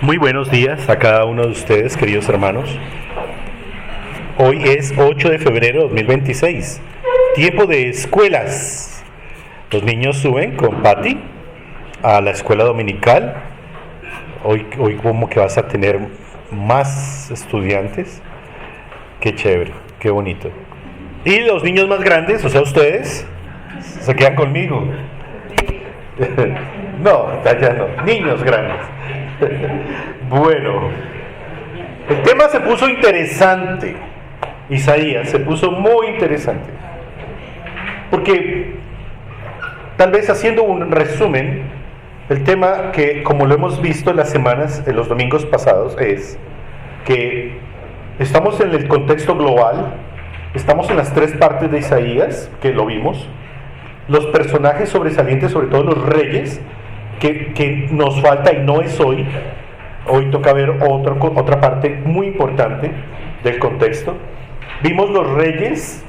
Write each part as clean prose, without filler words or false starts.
Muy buenos días a cada uno de ustedes, queridos hermanos. Hoy es 8 de febrero de 2026, tiempo de escuelas. Los niños suben con Patti a la escuela dominical. Hoy como que vas a tener más estudiantes. Qué chévere, qué bonito. Y los niños más grandes, o sea ustedes, se quedan conmigo. No, ya no, niños grandes. Bueno, el tema se puso interesante. Isaías se puso muy interesante. Porque, tal vez haciendo un resumen, el tema que, como lo hemos visto en las semanas, en los domingos pasados, es que estamos en el contexto global, estamos en las tres partes de Isaías, que lo vimos, los personajes sobresalientes, sobre todo los reyes, que nos falta y no es hoy. Hoy toca ver otra parte muy importante del contexto. Vimos los reyes,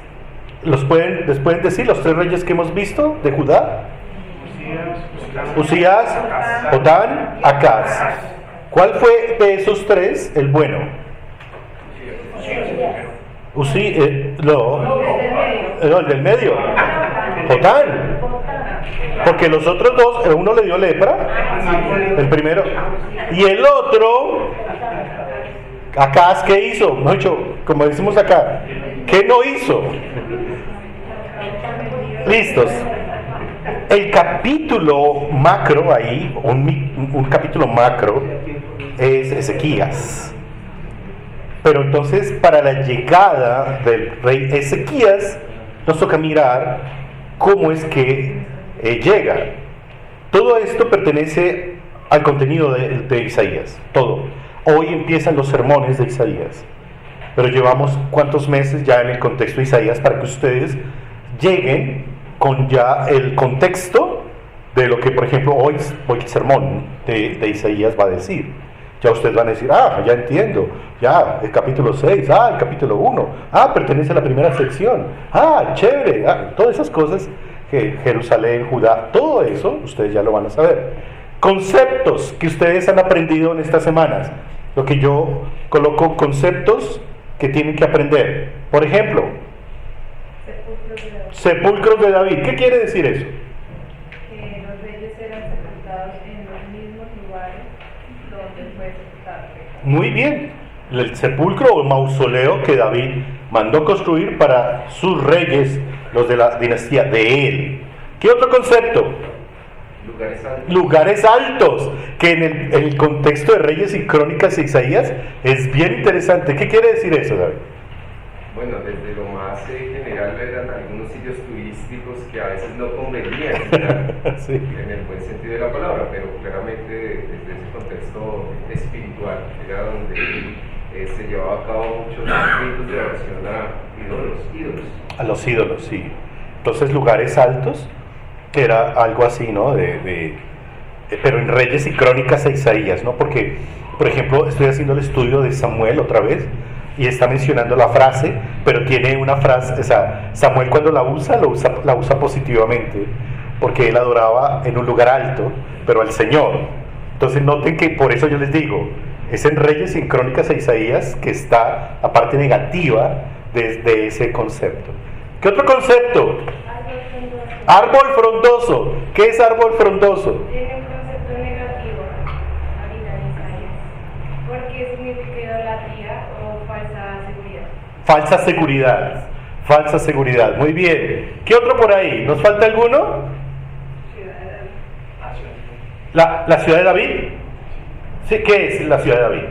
¿les pueden decir los tres reyes que hemos visto de Judá? Usías, Jotán, Acaz. ¿Cuál fue de esos tres el bueno? El del medio, Jotán. Porque los otros dos, uno le dio lepra, el primero, y el otro, Acaz, ¿qué hizo? No, como decimos acá, ¿qué no hizo? Listos. El capítulo macro ahí, un capítulo macro, es Ezequías. Pero entonces, para la llegada del rey Ezequías, nos toca mirar cómo es que llega. Todo esto pertenece al contenido de Isaías, todo. Hoy empiezan los sermones de Isaías, pero llevamos cuántos meses ya en el contexto de Isaías para que ustedes lleguen con ya el contexto de lo que, por ejemplo, hoy el sermón de Isaías va a decir. Ya ustedes van a decir, ya entiendo, ya el capítulo 6, el capítulo 1, pertenece a la primera sección, chévere, todas esas cosas que Jerusalén, Judá, todo eso ustedes ya lo van a saber. Conceptos que ustedes han aprendido en estas semanas, lo que yo coloco, conceptos que tienen que aprender. Por ejemplo, sepulcros de David. ¿Qué quiere decir eso? Que los reyes eran sepultados en los mismos lugares donde fue sepultado. Muy bien, el sepulcro o mausoleo que David mandó construir para sus reyes, los de la dinastía de él. ¿Qué otro concepto? Lugares altos, que en el contexto de Reyes y Crónicas de Isaías es bien interesante. ¿Qué quiere decir eso, David? Bueno, desde lo más general eran algunos sitios turísticos que a veces no convenían, sí, en el buen sentido de la palabra, pero claramente desde ese contexto espiritual era donde se llevaba a cabo muchos ritos de oración a ídolos. A los ídolos, sí. Entonces, lugares altos, que era algo así, ¿no? Pero en Reyes y Crónicas de Isaías, ¿no? Porque, por ejemplo, estoy haciendo el estudio de Samuel otra vez y está mencionando la frase, pero tiene una frase, o sea, Samuel cuando la usa positivamente, porque él adoraba en un lugar alto, pero al Señor. Entonces noten que por eso yo les digo, es en Reyes y en Crónicas de Isaías que está la parte negativa de ese concepto. ¿Qué otro concepto? Árbol frondoso. ¿Qué es árbol frondoso? Tiene un concepto negativo ahorita en Isaías, porque significa idolatría o falsa seguridad. Falsa seguridad. Muy bien. ¿Qué otro por ahí? ¿Nos falta alguno? ¿La ciudad de David? Sí, ¿qué es la ciudad de David?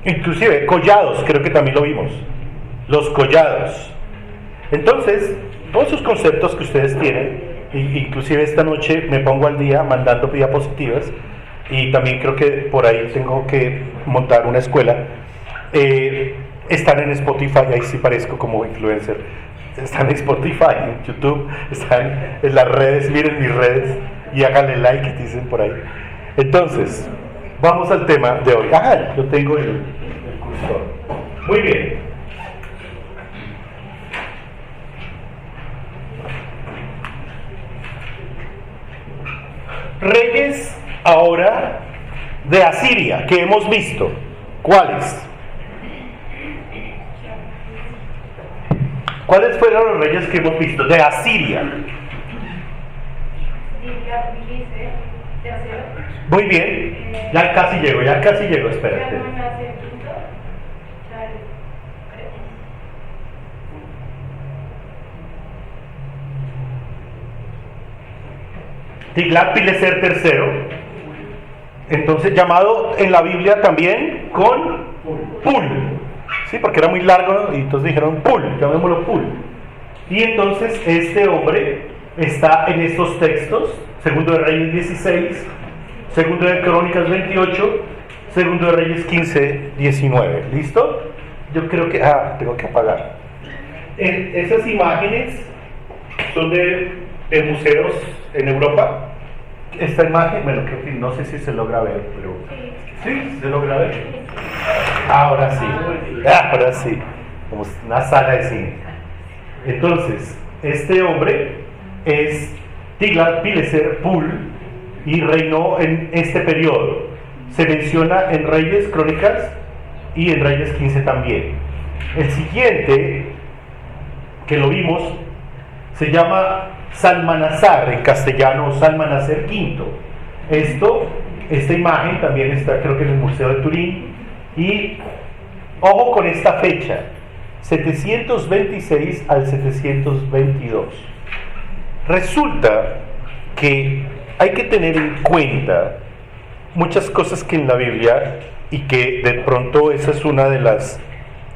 Inclusive collados, creo que también lo vimos. Los collados. Entonces, todos esos conceptos que ustedes tienen, inclusive esta noche me pongo al día mandando diapositivas, y también creo que por ahí tengo que montar una escuela, están en Spotify. Ahí sí parezco como influencer. Están en Spotify, en YouTube, están en las redes. Miren mis redes y háganle like, dicen por ahí. Entonces, vamos al tema de hoy. Yo tengo el cursor. Muy bien. Reyes ahora de Asiria que hemos visto. ¿Cuáles? ¿Cuáles fueron los reyes que hemos visto de Asiria? Muy bien, ya casi llego, espérate. Tiglat-Pileser III, entonces llamado en la Biblia también con Pul, ¿sí? Porque era muy largo y entonces dijeron Pul, llamémoslo Pul. Y entonces este hombre está en estos textos, Segundo de Reyes 16, Segundo de Crónicas 28, Segundo de Reyes 15, 19. ¿Listo? Yo creo que... tengo que apagar. Esas imágenes son de museos en Europa. Esta imagen, bueno, creo que no sé si se logra ver, pero... ¿Sí? ¿Se logra ver? Ahora sí. Como una sala de cine. Entonces, este hombre es Tiglat-Pileser Pul y reinó en este periodo. Se menciona en Reyes, Crónicas y en Reyes 15 también. El siguiente, que lo vimos, se llama Salmanasar, en castellano Salmanaser V. Esta imagen también está, creo que en el Museo de Turín. Y ojo con esta fecha, 726 al 722. Resulta que hay que tener en cuenta muchas cosas que en la Biblia, y que de pronto esa es una de las,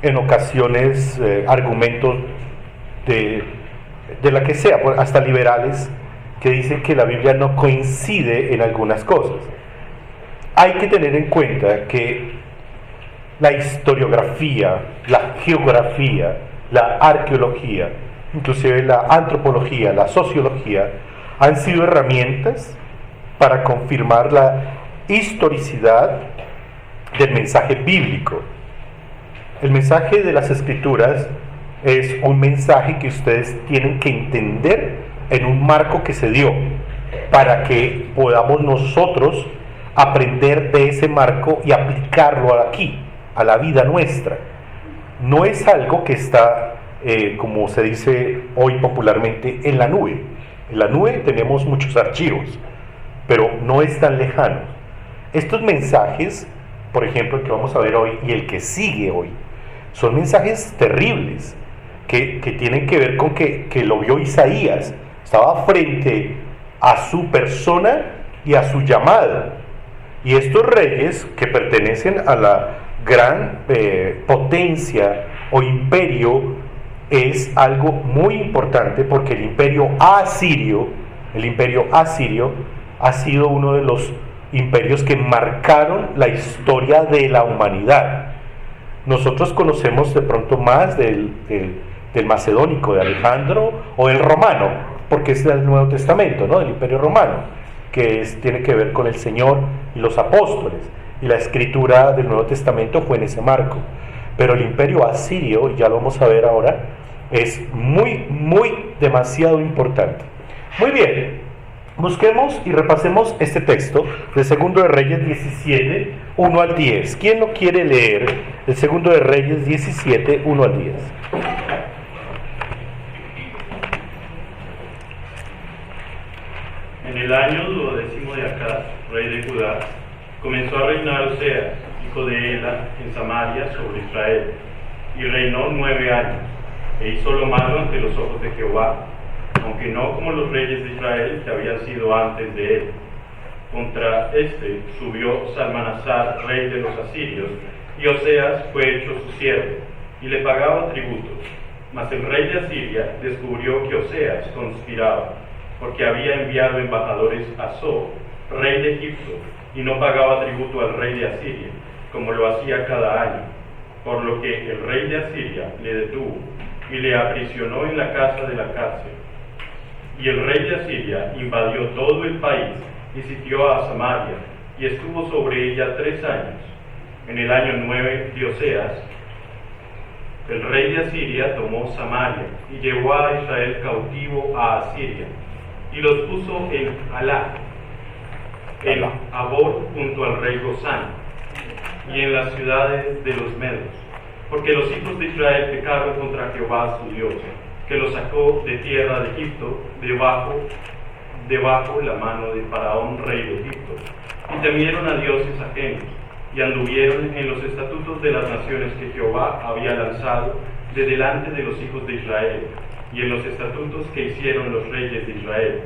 en ocasiones, argumentos de la que sea, hasta liberales, que dicen que la Biblia no coincide en algunas cosas. Hay que tener en cuenta que la historiografía, la geografía, la arqueología, inclusive la antropología, la sociología, han sido herramientas para confirmar la historicidad del mensaje bíblico. El mensaje de las Escrituras es un mensaje que ustedes tienen que entender en un marco que se dio, para que podamos nosotros aprender de ese marco y aplicarlo aquí, a la vida nuestra. No es algo que está, como se dice hoy popularmente, en la nube. En la nube tenemos muchos archivos, pero no es tan lejano. Estos mensajes, por ejemplo, el que vamos a ver hoy y el que sigue hoy, son mensajes terribles, que tienen que ver con que lo vio Isaías. Estaba frente a su persona y a su llamado. Y estos reyes que pertenecen a la gran potencia o imperio, es algo muy importante, porque el imperio asirio ha sido uno de los imperios que marcaron la historia de la humanidad. Nosotros conocemos de pronto más del macedónico, de Alejandro, o del romano, porque es del Nuevo Testamento, ¿no? Del Imperio Romano, que tiene que ver con el Señor y los apóstoles, y la escritura del Nuevo Testamento fue en ese marco. Pero el imperio asirio, y ya lo vamos a ver ahora, es demasiado importante. Muy bien, busquemos y repasemos este texto de Segundo de Reyes 17, 1 al 10. ¿Quién lo quiere leer? El Segundo de Reyes 17, 1 al 10. En el año 12 de Acaz, rey de Judá, comenzó a reinar Oseas, hijo de Ela, en Samaria sobre Israel, y reinó 9 años, e hizo lo malo ante los ojos de Jehová, aunque no como los reyes de Israel que habían sido antes de él. Contra este subió Salmanasar, rey de los asirios, y Oseas fue hecho su siervo, y le pagaba tributos. Mas el rey de Asiria descubrió que Oseas conspiraba, porque había enviado embajadores a So, rey de Egipto, y no pagaba tributo al rey de Asiria, como lo hacía cada año, por lo que el rey de Asiria le detuvo y le aprisionó en la casa de la cárcel. Y el rey de Asiria invadió todo el país y sitió a Samaria, y estuvo sobre ella 3 años. En el año 9 de Oseas, el rey de Asiria tomó Samaria y llevó a Israel cautivo a Asiria, y los puso en Halá, en Abor junto al rey Gozán, y en las ciudades de los medos, porque los hijos de Israel pecaron contra Jehová su Dios, que los sacó de tierra de Egipto, debajo la mano de Faraón, rey de Egipto, y temieron a dioses ajenos, y anduvieron en los estatutos de las naciones que Jehová había lanzado de delante de los hijos de Israel, y en los estatutos que hicieron los reyes de Israel.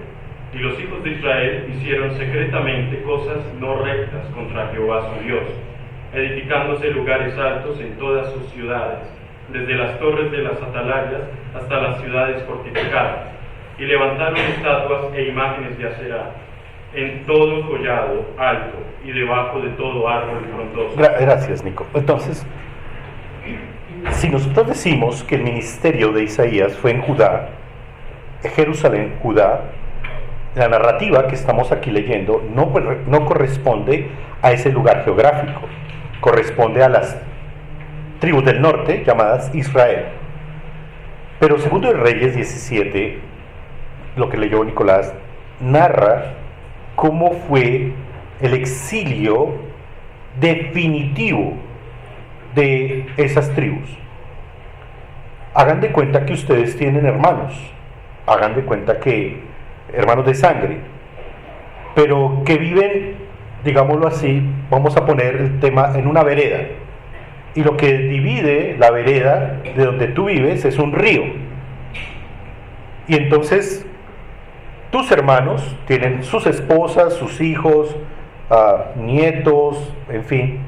Y los hijos de Israel hicieron secretamente cosas no rectas contra Jehová su Dios, edificándose lugares altos en todas sus ciudades, desde las torres de las atalayas hasta las ciudades fortificadas, y levantaron estatuas e imágenes de Aserá en todo collado alto y debajo de todo árbol frondoso. Gracias, Nico. Entonces, si nosotros decimos que el ministerio de Isaías fue en Judá, Jerusalén, Judá, la narrativa que estamos aquí leyendo no corresponde a ese lugar geográfico, corresponde a las tribus del norte llamadas Israel. Pero segundo de Reyes 17, lo que leyó Nicolás, narra cómo fue el exilio definitivo de esas tribus. Hagan de cuenta que ustedes tienen hermanos, hagan de cuenta que hermanos de sangre, pero que viven, digámoslo así, vamos a poner el tema en una vereda, y lo que divide la vereda de donde tú vives es un río, y entonces tus hermanos tienen sus esposas, sus hijos, nietos, en fin,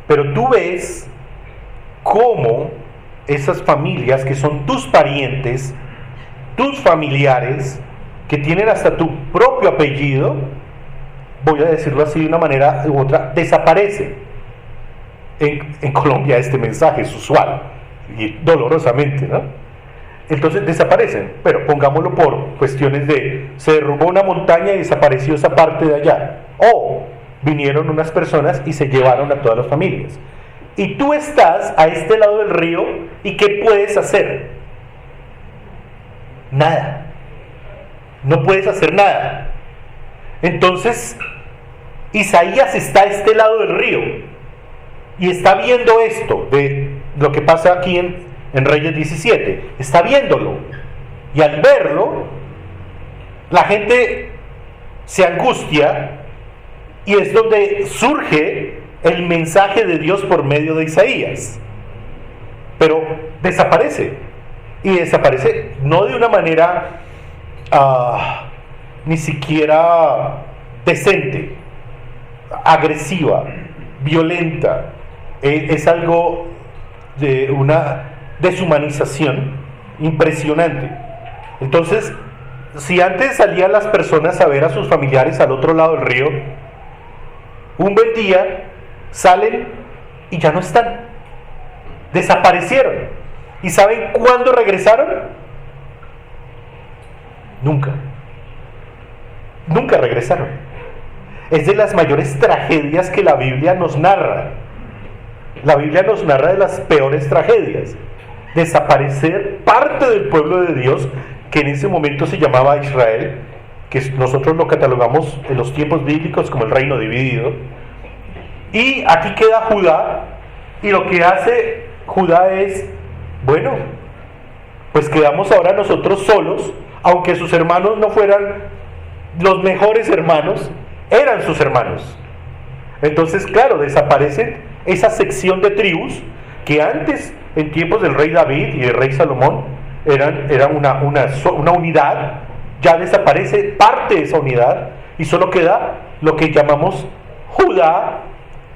pero tú ves cómo esas familias que son tus parientes, tus familiares, que tienen hasta tu propio apellido, voy a decirlo así de una manera u otra, desaparece. En Colombia este mensaje es usual y dolorosamente, ¿no? Entonces desaparecen, pero pongámoslo por cuestiones de se derrumbó una montaña y desapareció esa parte de allá, o vinieron unas personas y se llevaron a todas las familias, y tú estás a este lado del río, y ¿qué puedes hacer? Nada. No puedes hacer nada. Entonces Isaías está a este lado del río y está viendo esto de lo que pasa aquí en Reyes 17, está viéndolo, y al verlo la gente se angustia, y es donde surge el mensaje de Dios por medio de Isaías, pero desaparece, y desaparece no de una manera ni siquiera decente, agresiva, violenta. Es algo de una deshumanización impresionante. Entonces, si antes salían las personas a ver a sus familiares al otro lado del río, un buen día salen y ya no están, desaparecieron. ¿Y saben cuándo regresaron? Nunca regresaron. Es de las mayores tragedias que la Biblia nos narra. La Biblia nos narra de las peores tragedias. Desaparecer parte del pueblo de Dios, que en ese momento se llamaba Israel, que nosotros lo catalogamos en los tiempos bíblicos como el reino dividido. Y aquí queda Judá, y lo que hace Judá es, bueno, pues quedamos ahora nosotros solos, aunque sus hermanos no fueran los mejores hermanos, eran sus hermanos. Entonces, claro, desaparece esa sección de tribus que antes, en tiempos del rey David y del rey Salomón, eran una unidad. Ya desaparece parte de esa unidad y solo queda lo que llamamos Judá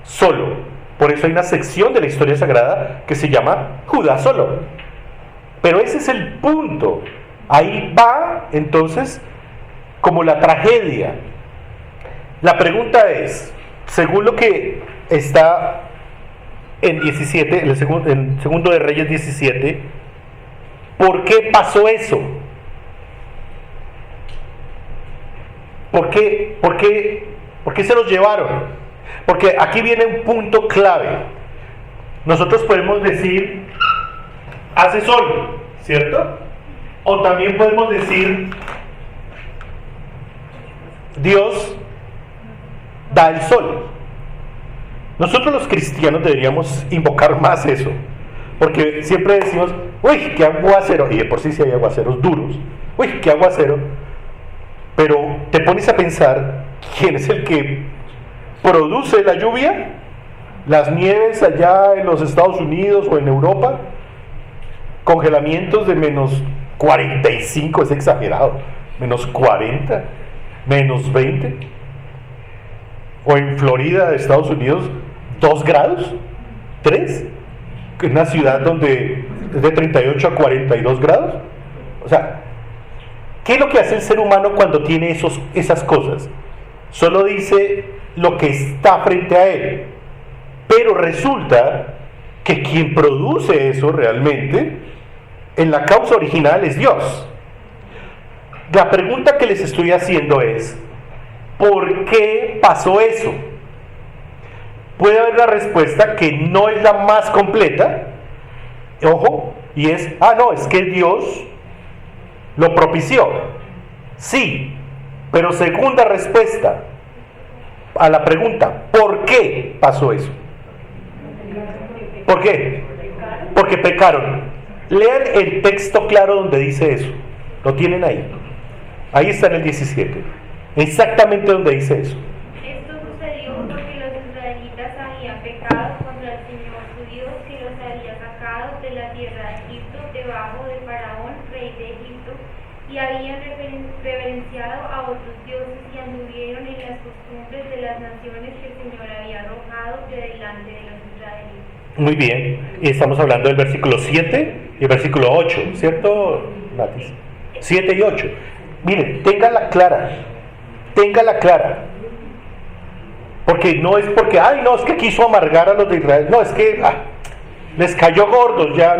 solo. Por eso hay una sección de la historia sagrada que se llama Judá solo. Pero ese es el punto. Ahí va entonces como la tragedia. La pregunta es, según lo que está en 17, en segundo de Reyes 17, ¿por qué pasó eso? ¿Por qué se los llevaron? Porque aquí viene un punto clave. Nosotros podemos decir, hace sol, ¿cierto? O también podemos decir, Dios da el sol. Nosotros los cristianos deberíamos invocar más eso, porque siempre decimos, uy, qué aguacero, y de por sí hay aguaceros duros, uy, qué aguacero, pero te pones a pensar, ¿quién es el que produce la lluvia? Las nieves allá en los Estados Unidos o en Europa, congelamientos de menos 45, es exagerado, menos 40, menos 20, o en Florida de Estados Unidos 2 grados, 3, en una ciudad donde es de 38 a 42 grados. O sea, ¿qué es lo que hace el ser humano cuando tiene esas cosas? Solo dice lo que está frente a él, pero resulta que quien produce eso realmente en la causa original es Dios. La pregunta que les estoy haciendo es, ¿por qué pasó eso? Puede haber una respuesta que no es la más completa, ojo, y es, no, es que Dios lo propició. Sí, pero segunda respuesta a la pregunta, ¿por qué pasó eso? ¿Por qué? Porque pecaron. Lean el texto claro donde dice eso. Lo tienen ahí. Ahí está en el 17. Exactamente donde dice eso. Esto sucedió porque los israelitas habían pecado contra el Señor su Dios, que los había sacado de la tierra de Egipto, debajo de Faraón, rey de Egipto, y habían reverenciado a otros dioses y anduvieron en las costumbres de las naciones que el Señor había arrojado de delante de los israelitas. Muy bien, y estamos hablando del versículo 7 y el versículo 8, ¿cierto, Natis? 7 y 8. Miren, téngala clara, porque no es porque, no, es que quiso amargar a los de Israel, no, es que les cayó gordos, ya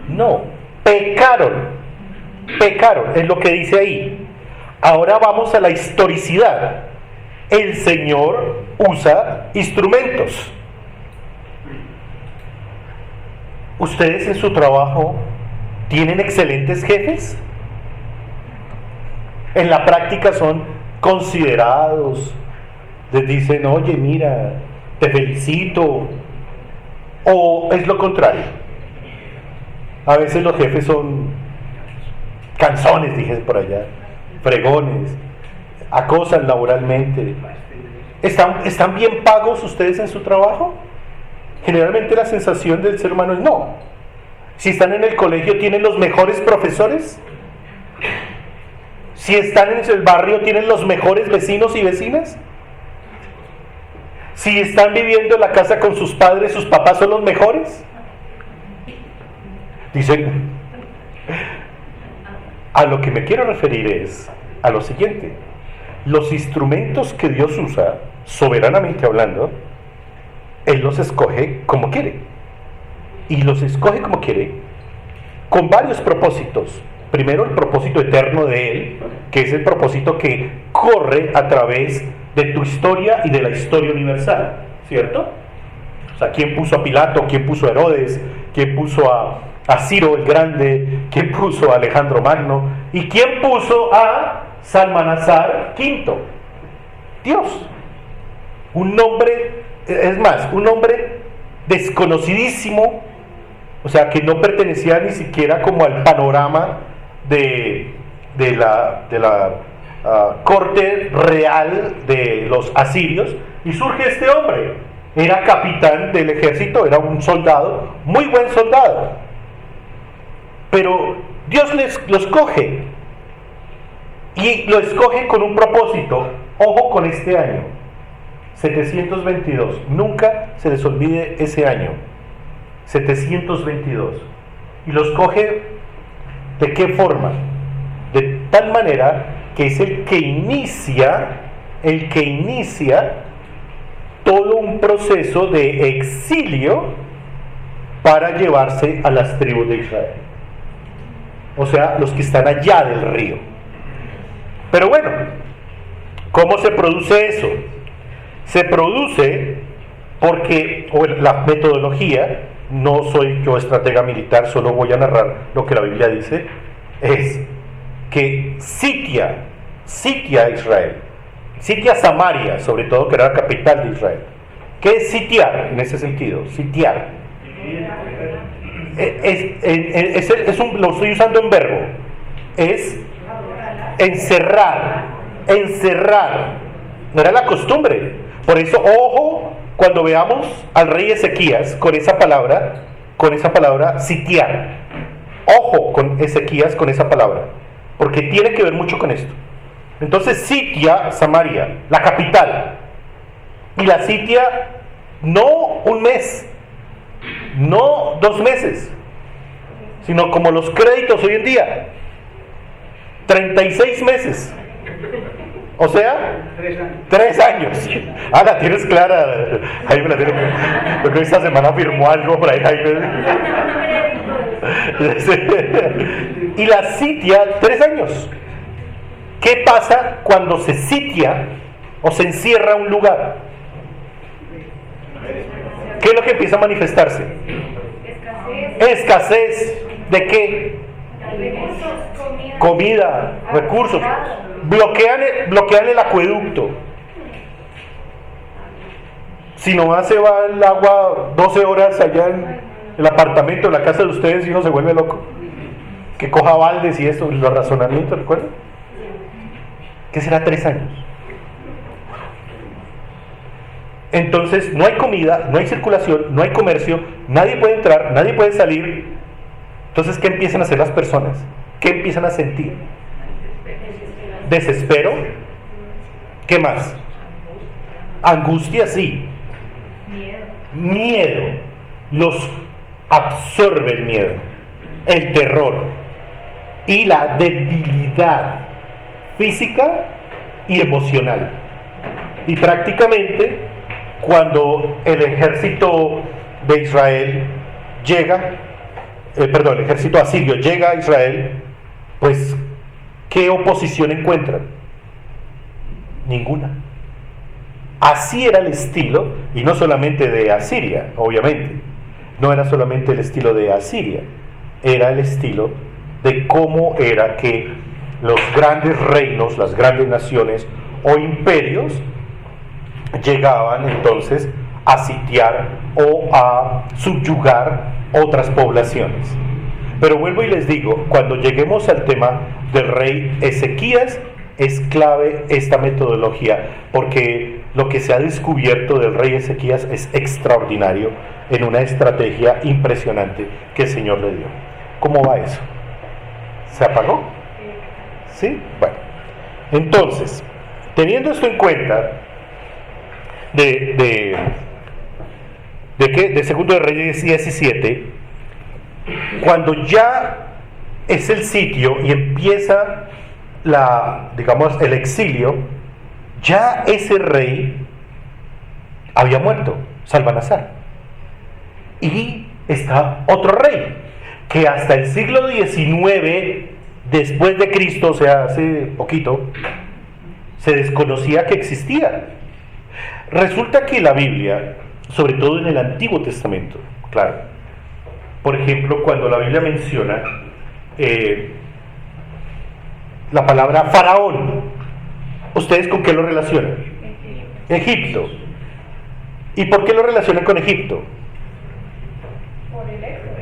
no, pecaron, es lo que dice ahí. Ahora vamos a la historicidad. El Señor usa instrumentos. ¿Ustedes en su trabajo tienen excelentes jefes? En la práctica son considerados, les dicen, oye, mira, te felicito, o es lo contrario. A veces los jefes son canzones, dije por allá, fregones, acosan laboralmente. ¿Están bien pagos ustedes en su trabajo? Generalmente la sensación del ser humano es no. Si están en el colegio, ¿tienen los mejores profesores? Si están en el barrio, ¿tienen los mejores vecinos y vecinas? Si están viviendo en la casa con sus padres, ¿sus papás son los mejores? Dicen, a lo que me quiero referir es a lo siguiente: los instrumentos que Dios usa, soberanamente hablando, Él los escoge como quiere, y los escoge como quiere con varios propósitos. Primero, el propósito eterno de Él, que es el propósito que corre a través de tu historia y de la historia universal, ¿cierto? O sea, ¿quién puso a Pilato? ¿Quién puso a Herodes? ¿Quién puso a Ciro el Grande? ¿Quién puso a Alejandro Magno? ¿Y quién puso a Salmanasar V? Dios. Un nombre, es más, un hombre desconocidísimo, o sea, que no pertenecía ni siquiera como al panorama de la corte real de los asirios, y surge este hombre. Era capitán del ejército, era un soldado, muy buen soldado, pero Dios lo escoge, y lo escoge con un propósito. Ojo con este año 722, nunca se les olvide ese año 722, y lo escoge ¿de qué forma? De tal manera que es el que inicia todo un proceso de exilio para llevarse a las tribus de Israel, o sea, los que están allá del río. Pero bueno, ¿cómo se produce eso? Se produce porque, la metodología, no soy yo estratega militar, solo voy a narrar lo que la Biblia dice, es que sitia a Israel. Sitia Samaria, sobre todo, que era la capital de Israel. ¿Qué es sitiar en ese sentido? Sitiar. Lo estoy usando en verbo. Es encerrar. Encerrar. No era la costumbre. Por eso, ojo, cuando veamos al rey Ezequías con esa palabra sitiar. Ojo con Ezequías con esa palabra, porque tiene que ver mucho con esto. Entonces sitia Samaria, la capital, y la sitia no un mes, no 2 meses, sino como los créditos hoy en día, 36 meses. O sea, 3 años. Ah, la tienes clara. Jaime la tiene. Yo creo que esta semana firmó algo por ahí, Jaime. Y la sitia 3 años. ¿Qué pasa cuando se sitia o se encierra un lugar? ¿Qué es lo que empieza a manifestarse? Escasez. ¿De qué? Comida, recursos. Bloquean el acueducto. Si nomás se va el agua 12 horas allá en el apartamento, en la casa de ustedes, y uno se vuelve loco. Que coja baldes y esto, los razonamientos, ¿recuerdan? ¿Qué será 3 años? Entonces no hay comida, no hay circulación, no hay comercio, nadie puede entrar, nadie puede salir. Entonces, ¿qué empiezan a hacer las personas? ¿Qué empiezan a sentir? Desespero. ¿Qué más? Angustia, sí. Miedo. Los absorbe el miedo, el terror y la debilidad física y emocional. Y prácticamente cuando el ejército de Israel el ejército asirio llega a Israel, pues ¿qué oposición encuentran? Ninguna. Así era el estilo, y no solamente de Asiria, obviamente, no era solamente el estilo de Asiria, era el estilo de cómo era que los grandes reinos, las grandes naciones o imperios llegaban entonces a sitiar o a subyugar otras poblaciones. Pero vuelvo y les digo, cuando lleguemos al tema del rey Ezequías, es clave esta metodología, porque lo que se ha descubierto del rey Ezequías es extraordinario, en una estrategia impresionante que el Señor le dio. ¿Cómo va eso? ¿Se apagó? ¿Sí? Bueno, entonces, teniendo esto en cuenta, de Segundo de Reyes 17, cuando ya es el sitio y empieza el exilio, ya ese rey había muerto, Salmanasar, y está otro rey que hasta el siglo XIX después de Cristo, o sea, hace poquito, se desconocía que existía. Resulta que la Biblia, sobre todo en el Antiguo Testamento, claro, por ejemplo, cuando la Biblia menciona la palabra faraón, ¿ustedes con qué lo relacionan? Egipto. ¿Y por qué lo relacionan con Egipto? Por el éxodo,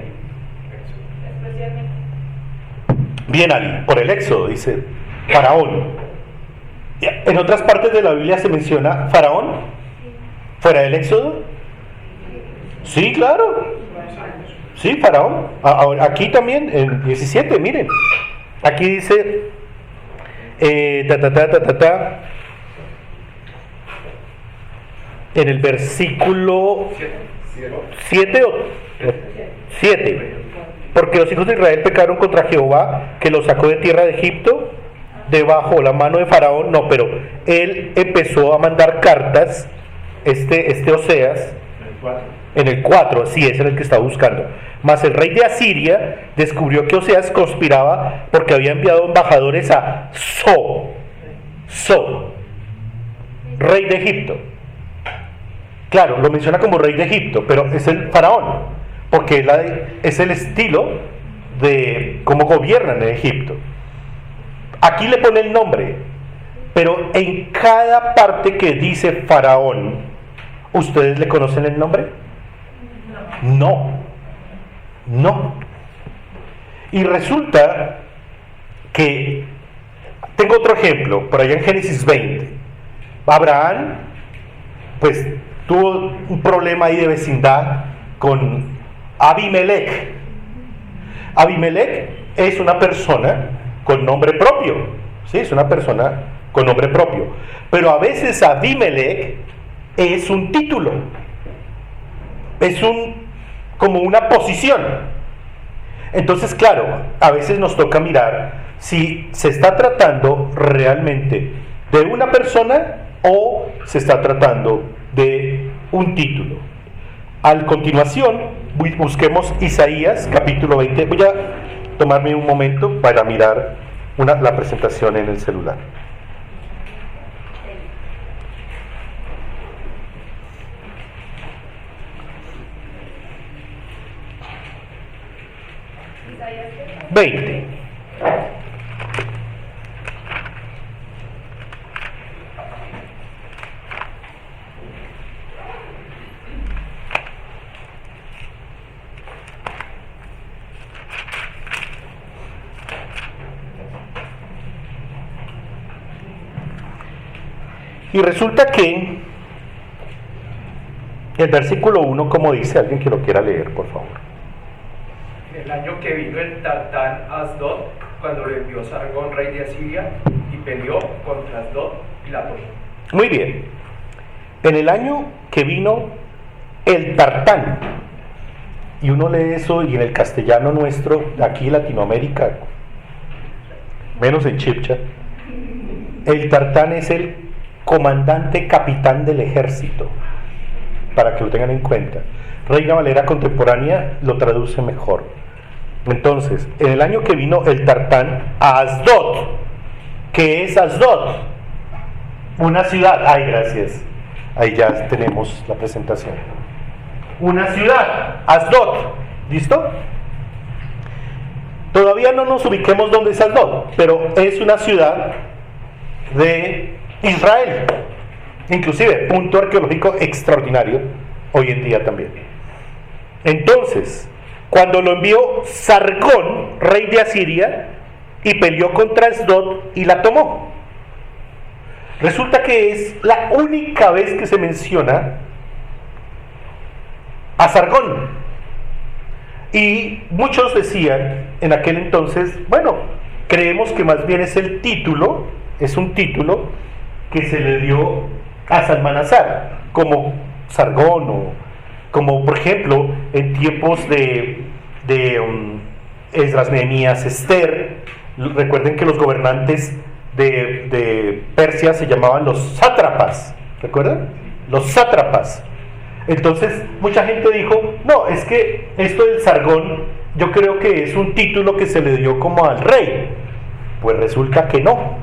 especialmente. Bien, Ali, por el éxodo, dice faraón. En otras partes de la Biblia se menciona faraón fuera del éxodo. Sí, claro. Sí, faraón. Aquí también, en 17, miren. Aquí dice en el versículo 7, porque los hijos de Israel pecaron contra Jehová, que los sacó de tierra de Egipto, debajo la mano de Faraón. No, pero él empezó a mandar cartas, este Oseas, en el 4, sí, ese es el que estaba buscando. Mas el rey de Asiria descubrió que Oseas conspiraba porque había enviado embajadores a rey de Egipto. Claro, lo menciona como rey de Egipto, pero es el faraón, porque es el estilo de cómo gobiernan en Egipto. Aquí le pone el nombre, Pero en cada parte que dice Faraón, ¿ustedes le conocen el nombre? No. Y resulta que, tengo otro ejemplo, por allá en Génesis 20. Abraham, pues, tuvo un problema ahí de vecindad con Abimelech. Abimelech es una persona con nombre propio, ¿sí? Es una persona con nombre propio. Pero a veces Abimelech es un título, es como una posición. Entonces, claro, a veces nos toca mirar si se está tratando realmente de una persona o se está tratando de un título. A continuación, busquemos Isaías capítulo 20. Voy a tomarme un momento para mirar la presentación en el celular. Isaías 20. Y resulta que el versículo 1, como dice, alguien que lo quiera leer, por favor. El año que vino el Tartán Asdod, cuando le envió Sargón, rey de Asiria, y peleó contra Asdod y la tomó. Muy bien. En el año que vino el Tartán, y uno lee eso y en el castellano nuestro, aquí en Latinoamérica, menos en Chipcha, el Tartán es el comandante capitán del ejército, para que lo tengan en cuenta. Reina Valera contemporánea lo traduce mejor. Entonces, en el año que vino el Tartán a Asdod. ¿Qué es Asdod? Una ciudad. Ay, gracias. Ahí ya tenemos la presentación. Una ciudad, Asdod. ¿Listo? Todavía no nos ubiquemos dónde es Asdod, pero es una ciudad de Israel. Inclusive, punto arqueológico extraordinario hoy en día también. Entonces, cuando lo envió Sargón, rey de Asiria, y peleó contra Asdod y la tomó. Resulta que es la única vez que se menciona a Sargón. Y muchos decían en aquel entonces, bueno, creemos que más bien es el título, es un título que se le dio a Salmanasar, como Sargón, o como por ejemplo en tiempos de Esdras, Nehemías, Esther. Recuerden que los gobernantes de Persia se llamaban los sátrapas, ¿recuerdan? Los sátrapas. Entonces mucha gente dijo, no, es que esto del Sargón yo creo que es un título que se le dio como al rey. Pues resulta que no.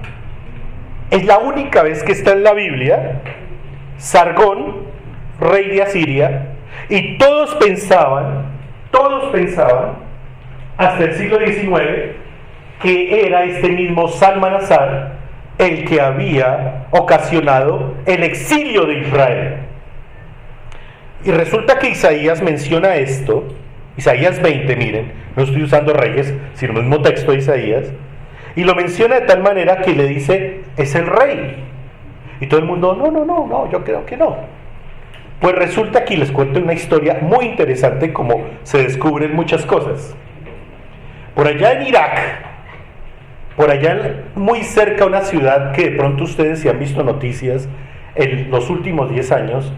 Es la única vez que está en la Biblia Sargón, rey de Asiria, y todos pensaban, hasta el siglo XIX, que era este mismo Salmanasar el que había ocasionado el exilio de Israel. Y resulta que Isaías menciona esto, Isaías 20, miren, no estoy usando reyes, sino el mismo texto de Isaías, y lo menciona de tal manera que le dice, es el rey. Y todo el mundo, no, yo creo que no. Pues resulta que les cuento una historia muy interesante, como se descubren muchas cosas. Por allá en Irak, por allá muy cerca a una ciudad que de pronto ustedes, si han visto noticias en los últimos 10 años,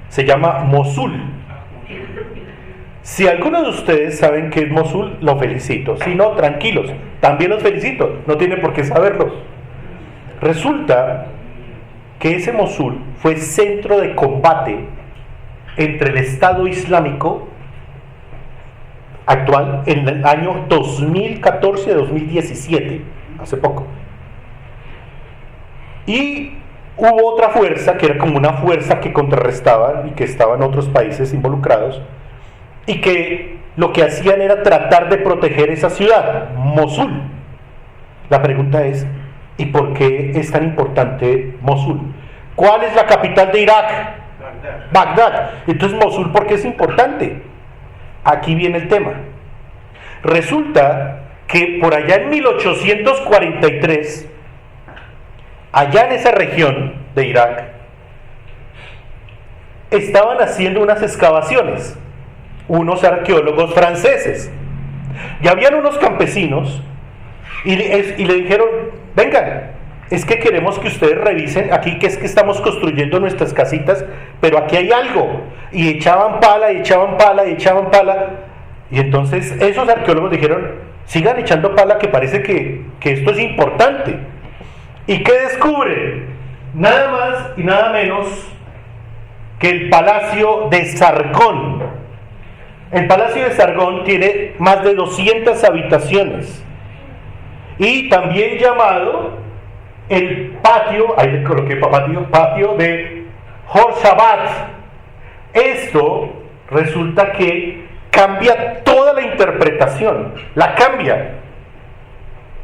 se llama Mosul. Si alguno de ustedes saben qué es Mosul, lo felicito. Si no, tranquilos, también los felicito, no tienen por qué saberlos. Resulta que ese Mosul fue centro de combate entre el Estado Islámico actual en el año 2014-2017, hace poco. Y hubo otra fuerza que era como una fuerza que contrarrestaba y que estaban otros países involucrados y que lo que hacían era tratar de proteger esa ciudad, Mosul. La pregunta es, ¿Y por qué es tan importante Mosul? ¿Cuál es la capital de Irak? Bagdad. Entonces, Mosul, ¿por qué es importante? Aquí viene el tema. Resulta que por allá en 1843, allá en esa región de Irak, estaban haciendo unas excavaciones, unos arqueólogos franceses, y habían unos campesinos, y le dijeron, vengan, es que queremos que ustedes revisen aquí, que es que estamos construyendo nuestras casitas, pero aquí hay algo, y echaban pala, y echaban pala, y echaban pala, y entonces esos arqueólogos dijeron, sigan echando pala, que parece que esto es importante. ¿Y qué descubren? Nada más y nada menos que el Palacio de Sargón. El Palacio de Sargón tiene más de 200 habitaciones, y también llamado el patio, ahí le coloqué patio de Horshabat. Esto resulta que cambia toda la interpretación, la cambia,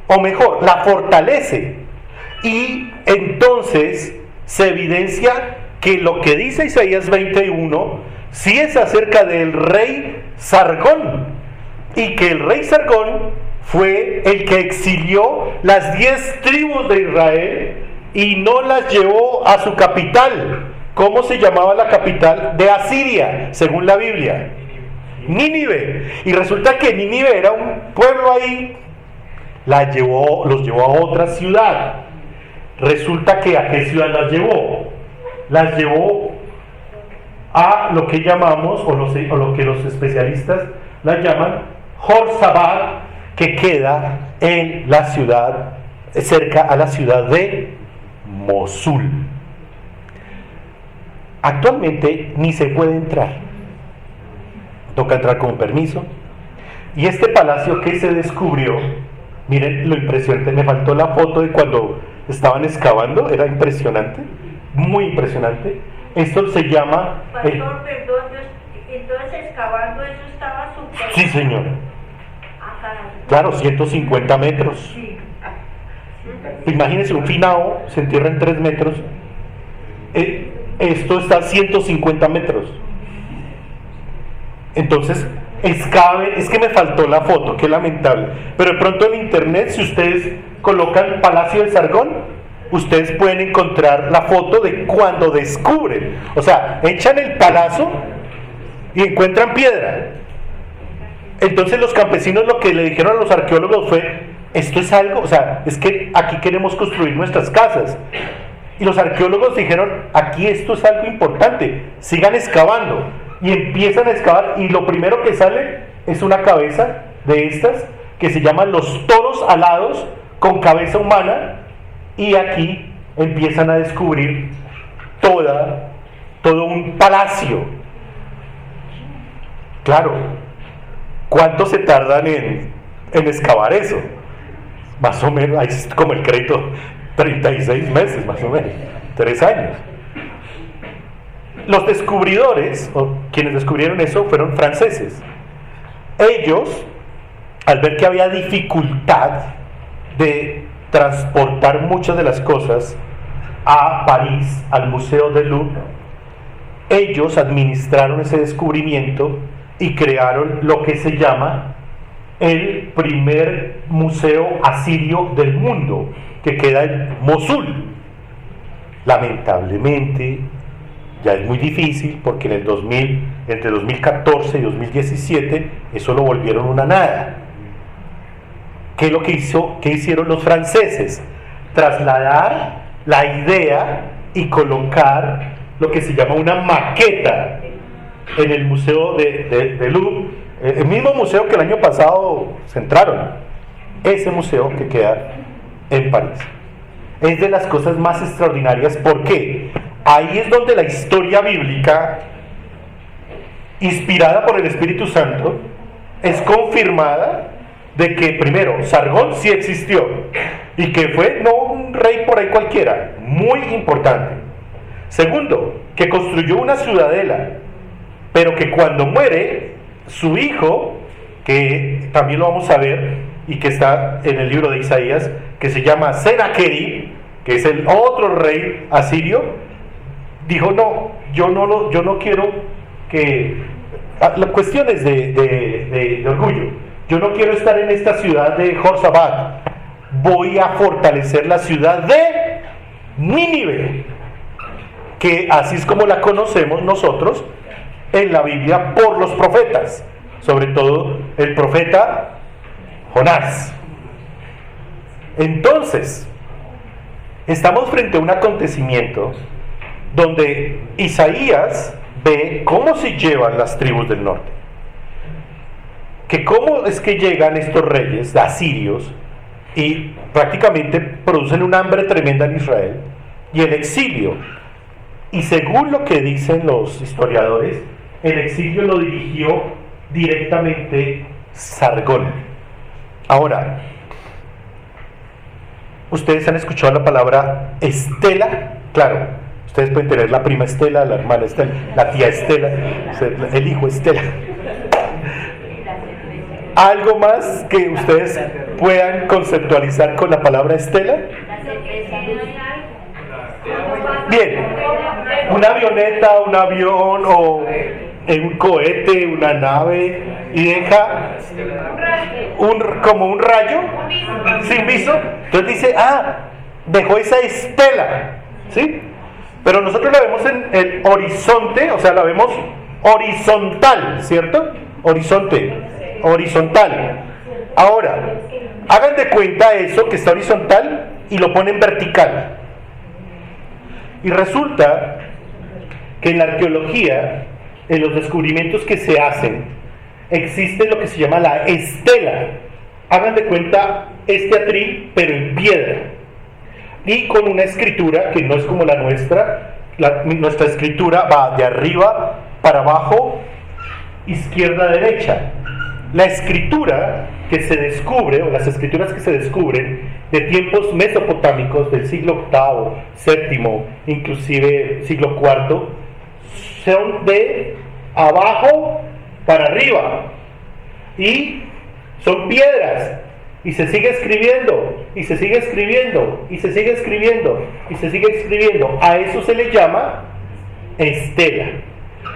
o mejor, la fortalece, y entonces se evidencia que lo que dice Isaías 21 sí es acerca del rey Sargón, y que el rey Sargón fue el que exilió las 10 tribus de Israel y no las llevó a su capital. ¿Cómo se llamaba la capital de Asiria, según la Biblia? Nínive. Y resulta que Nínive era un pueblo ahí, los llevó a otra ciudad. Resulta que ¿a qué ciudad las llevó? Las llevó a lo que llamamos, o lo que los especialistas la llaman Jorsabad, que queda en la ciudad, cerca a la ciudad de Mosul. Actualmente ni se puede entrar, toca entrar con permiso. Y este palacio que se descubrió, miren lo impresionante, me faltó la foto de cuando estaban excavando, era impresionante, muy impresionante. Esto se llama... Pastor, perdón, entonces excavando eso estaba súper... Sí, señor. Claro, 150 metros. Sí. Imagínense, un finao se entierra en 3 metros. Esto está a 150 metros. Entonces, excaven, es que me faltó la foto, qué lamentable. Pero de pronto en internet, si ustedes colocan Palacio de Sargón, ustedes pueden encontrar la foto de cuando descubren. O sea, echan el palazo y encuentran piedra. Entonces los campesinos lo que le dijeron a los arqueólogos fue, esto es algo, o sea, es que aquí queremos construir nuestras casas. Y los arqueólogos dijeron, aquí esto es algo importante, sigan excavando. Y empiezan a excavar, y lo primero que sale es una cabeza de estas, que se llaman los toros alados, con cabeza humana, y aquí empiezan a descubrir todo un palacio. Claro. ¿Cuánto se tardan en excavar eso? Más o menos, ahí es como el crédito, 36 meses, más o menos, 3 años. Los descubridores, o quienes descubrieron eso, fueron franceses. Ellos, al ver que había dificultad de transportar muchas de las cosas a París, al Museo del Louvre, ellos administraron ese descubrimiento y crearon lo que se llama el primer museo asirio del mundo, que queda en Mosul. Lamentablemente ya es muy difícil, porque en el entre 2014 y 2017 eso lo volvieron una nada. ¿Qué es lo que hicieron los franceses? Trasladar la idea y colocar lo que se llama una maqueta en el Museo de Louvre, el mismo museo que el año pasado se entraron, ese museo que queda en París. Es de las cosas más extraordinarias. ¿Por qué? Ahí es donde la historia bíblica, inspirada por el Espíritu Santo, es confirmada de que, primero, Sargón sí existió, y que fue no un rey por ahí cualquiera, muy importante. Segundo, que construyó una ciudadela, pero que cuando muere, su hijo, que también lo vamos a ver, y que está en el libro de Isaías, que se llama Senaquerib, que es el otro rey asirio, dijo: no, yo no quiero que... las cuestiones de orgullo. Yo no quiero estar en esta ciudad de Jorsabad. Voy a fortalecer la ciudad de Nínive, que así es como la conocemos nosotros en la Biblia por los profetas, sobre todo el profeta Jonás. Entonces, estamos frente a un acontecimiento donde Isaías ve cómo se llevan las tribus del norte, que cómo es que llegan estos reyes asirios y prácticamente producen un hambre tremenda en Israel y el exilio. Y según lo que dicen los historiadores, el exilio lo dirigió directamente Sargón. Ahora, ¿ustedes han escuchado la palabra Estela? Claro, ustedes pueden tener la prima Estela, la hermana Estela, la tía Estela, el hijo Estela. ¿Algo más que ustedes puedan conceptualizar con la palabra Estela? Bien, una avioneta, un avión o un cohete, una nave, y deja como un rayo sin viso. Entonces dice: dejó esa estela, ¿sí? Pero nosotros la vemos en el horizonte, o sea, la vemos horizontal, ¿cierto? Horizontal. Ahora, hagan de cuenta eso que está horizontal y lo ponen vertical. Y resulta que en la arqueología, en los descubrimientos que se hacen, existe lo que se llama la estela. Hagan de cuenta este atril, pero en piedra. Y con una escritura que no es como la nuestra. Nuestra escritura va de arriba para abajo, izquierda a derecha. La escritura que se descubre, o las escrituras que se descubren de tiempos mesopotámicos del siglo VIII, VII, inclusive siglo IV, son de abajo para arriba y son piedras, y se sigue escribiendo, y se sigue escribiendo, y se sigue escribiendo, y se sigue escribiendo. A eso se le llama estela.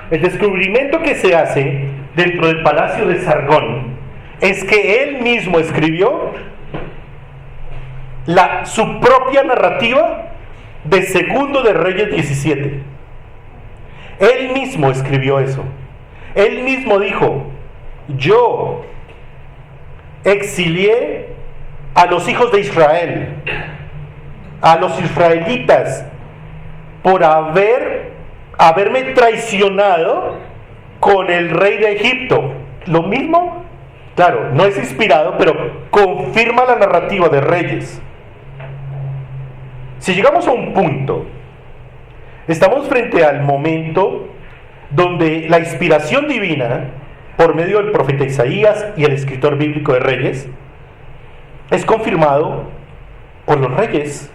El descubrimiento que se hace dentro del palacio de Sargón es que él mismo escribió su propia narrativa de Segundo de Reyes 17. Él mismo escribió eso. Él mismo dijo: yo exilié a los hijos de Israel, a los israelitas, por haberme traicionado con el rey de Egipto. Lo mismo, claro, no es inspirado, pero confirma la narrativa de Reyes. Si llegamos a un punto, estamos frente al momento donde la inspiración divina, por medio del profeta Isaías y el escritor bíblico de Reyes, es confirmado por los reyes,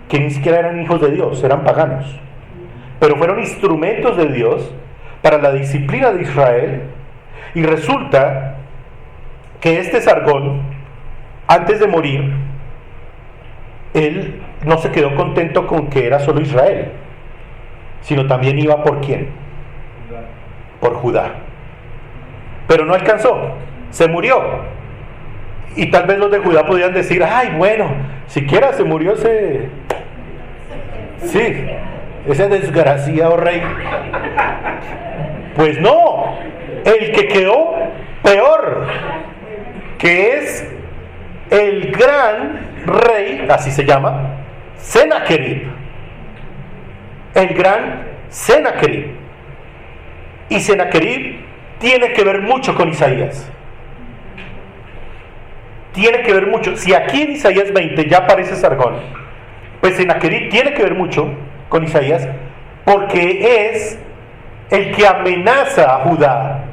que ni siquiera eran hijos de Dios, eran paganos, pero fueron instrumentos de Dios para la disciplina de Israel. Y resulta que este Sargón, antes de morir, él no se quedó contento con que era solo Israel, sino también iba por ¿quién? Por Judá. Pero no alcanzó, se murió. Y tal vez los de Judá podían decir: ay, bueno, siquiera se murió ese desgraciado rey. Pues no, el que quedó peor, que es el gran rey, así se llama, Senaquerib. El gran Senaquerib. Y Senaquerib tiene que ver mucho con Isaías. Tiene que ver mucho. Si aquí en Isaías 20 ya aparece Sargón, pues Senaquerib tiene que ver mucho con Isaías, porque es el que amenaza a Judá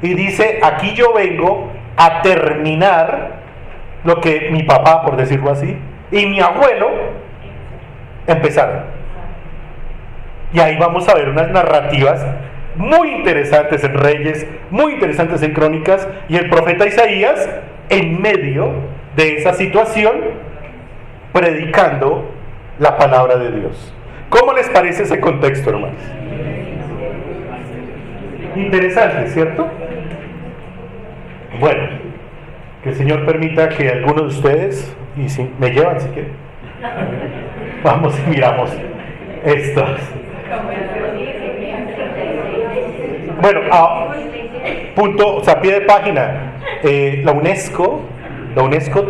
y dice: aquí yo vengo a terminar lo que mi papá, por decirlo así, y mi abuelo empezaron. Y ahí vamos a ver unas narrativas muy interesantes en Reyes, muy interesantes en Crónicas, y el profeta Isaías, en medio de esa situación, predicando la palabra de Dios. ¿Cómo les parece ese contexto, hermanos? Interesante, ¿cierto? Bueno, que el Señor permita que algunos de ustedes, y si me llevan si quieren, vamos y miramos estos. Bueno, punto, o sea, pie de página. La UNESCO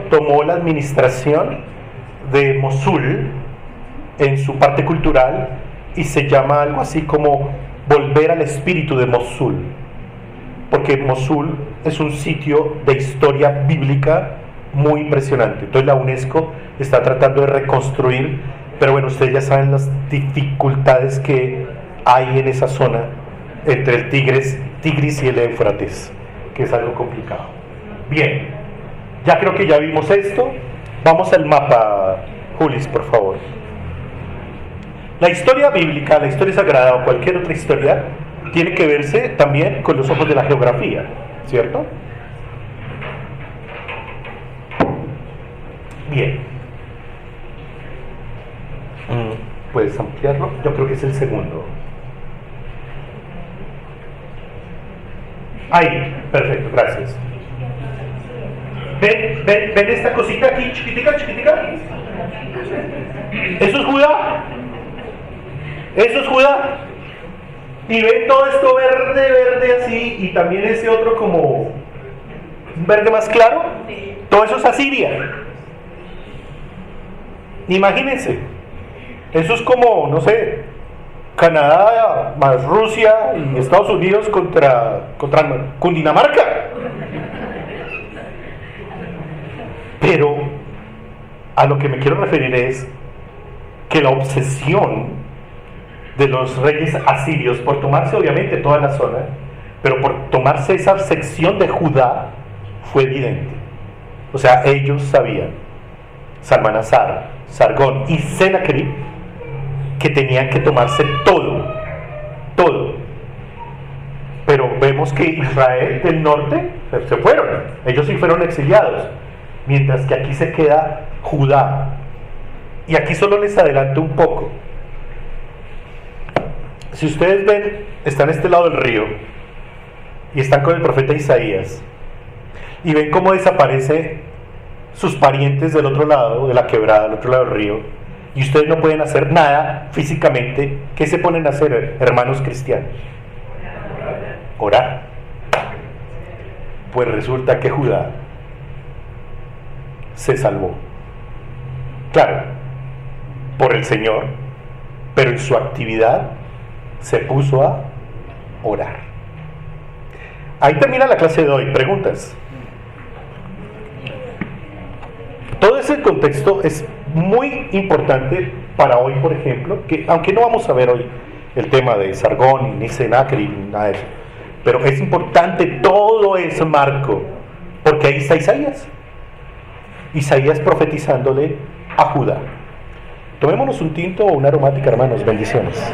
tomó la administración de Mosul en su parte cultural y se llama algo así como volver al espíritu de Mosul, porque Mosul es un sitio de historia bíblica muy impresionante. Entonces la UNESCO está tratando de reconstruir, pero bueno, ustedes ya saben las dificultades que hay en esa zona entre el Tigris y el Éufrates, que es algo complicado. Bien, ya creo que ya vimos esto. Vamos al mapa, Julis, por favor. La historia bíblica, la historia sagrada o cualquier otra historia tiene que verse también con los ojos de la geografía, ¿cierto? Bien. ¿Puedes ampliarlo? Yo creo que es el segundo. Ahí, perfecto, gracias. ¿Ven esta cosita aquí, chiquitica? Eso es Judá. Eso es Judá. Y ven todo esto verde así, y también ese otro como un verde más claro. Todo eso es Asiria. Imagínense. Eso es como, no sé, Canadá más Rusia y Estados Unidos contra Cundinamarca. Pero a lo que me quiero referir es que la obsesión de los reyes asirios por tomarse obviamente toda la zona, pero por tomarse esa sección de Judá fue evidente. O sea, ellos sabían, Salmanasar, Sargón y Sennacherib, que tenían que tomarse todo. Pero vemos que Israel del norte se fueron, ellos sí fueron exiliados, mientras que aquí se queda Judá. Y aquí solo les adelanto un poco. Si ustedes ven, están a este lado del río y están con el profeta Isaías y ven cómo desaparecen sus parientes del otro lado de la quebrada, del otro lado del río, y ustedes no pueden hacer nada físicamente. ¿Qué se ponen a hacer, hermanos cristianos? Orar. Pues resulta que Judá se salvó, claro, por el Señor, pero en su actividad se puso a orar. Ahí termina la clase de hoy. ¿Preguntas? Todo ese contexto es muy importante para hoy, por ejemplo, que aunque no vamos a ver hoy el tema de Sargón, ni Sennacherib, ni nada de eso, pero es importante todo ese marco, porque ahí está Isaías profetizándole a Judá. Tomémonos un tinto o una aromática, hermanos. Bendiciones.